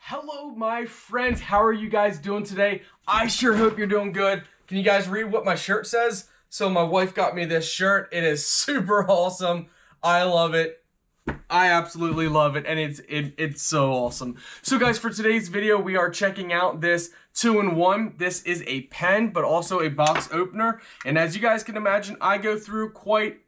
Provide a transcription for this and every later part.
Hello my friends, how are you guys doing today? I sure hope you're doing good. Can you guys read what my shirt says? So my wife got me this shirt. It is super awesome. I love it. I absolutely love it, and it's so awesome. So guys, for today's video, we are checking out this 2-in-1. This is a pen, but also a box opener. And as you guys can imagine, I go through quite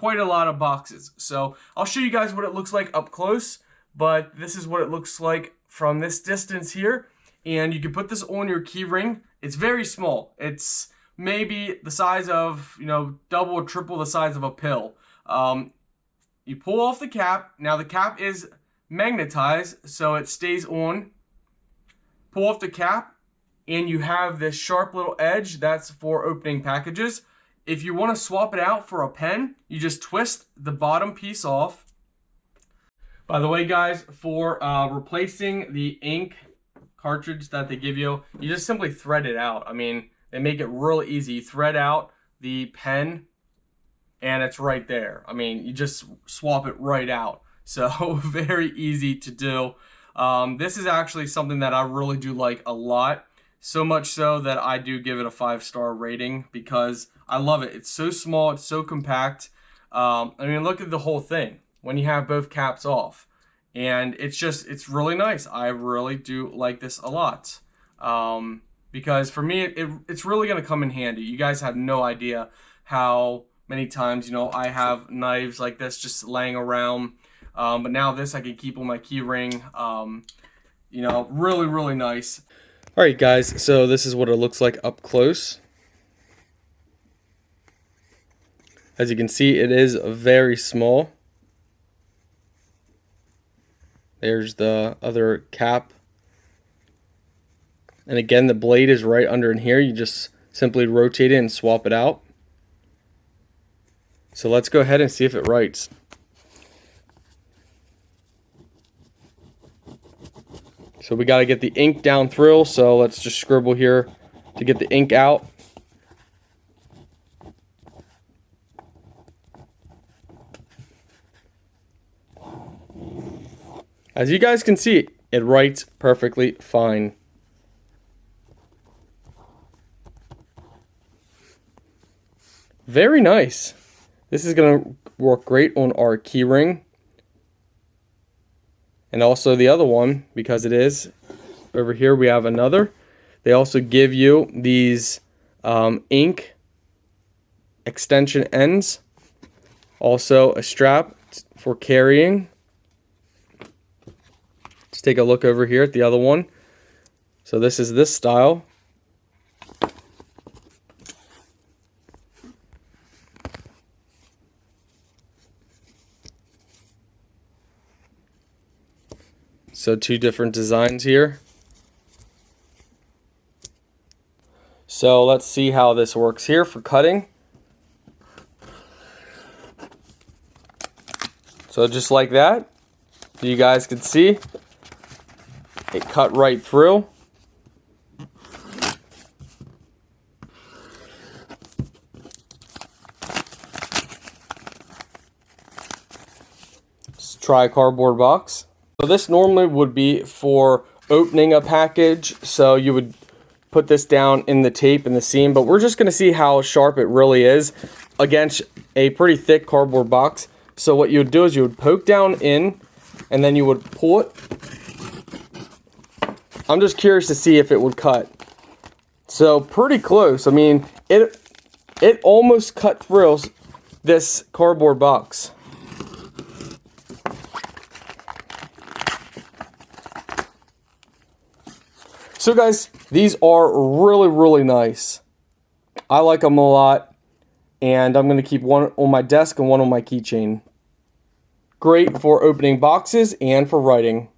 a lot of boxes. So I'll show you guys what it looks like up close, but this is what it looks like from this distance here. And you can put this on your key ring. It's very small. It's maybe the size of, double or triple the size of a pill. You pull off the cap. Now the cap is magnetized, so it stays on. Pull off the cap, and you have this sharp little edge. That's for opening packages. If you want to swap it out for a pen, you just twist the bottom piece off. By the way, guys, for replacing the ink cartridge that they give you, you just simply thread it out. I mean, they make it real easy. You thread out the pen, and it's right there. I mean, you just swap it right out. So very easy to do. This is actually something that I really do like a lot. So much so that I do give it a 5-star rating because I love it. It's so small, it's so compact. I mean, look at the whole thing when you have both caps off. And it's really nice. I really do like this a lot. Because for me, it's really gonna come in handy. You guys have no idea how many times, I have knives like this just laying around. But now this I can keep on my key ring. Really, really nice. All right, guys, so this is what it looks like up close. As you can see, it is very small. There's the other cap. And again, the blade is right under in here. You just simply rotate it and swap it out. So let's go ahead and see if it writes. So we got to get the ink down through, so let's just scribble here to get the ink out. As you guys can see, it writes perfectly fine. Very nice. This is going to work great on our key ring. And also the other one, because it is. Over here we have another. They also give you these ink extension ends. Also a strap for carrying. Let's take a look over here at the other one. So this is this style. So two different designs here. So let's see how this works here for cutting. So just like that, you guys can see it cut right through. Let's try a cardboard box. So this normally would be for opening a package, so you would put this down in the tape and the seam, but we're just going to see how sharp it really is against a pretty thick cardboard box. So what you would do is you would poke down in, and then you would pull it. I'm just curious to see if it would cut. So pretty close. I mean, it almost cut through this cardboard box. So guys, these are really, really nice. I like them a lot, and I'm going to keep one on my desk and one on my keychain. Great for opening boxes and for writing.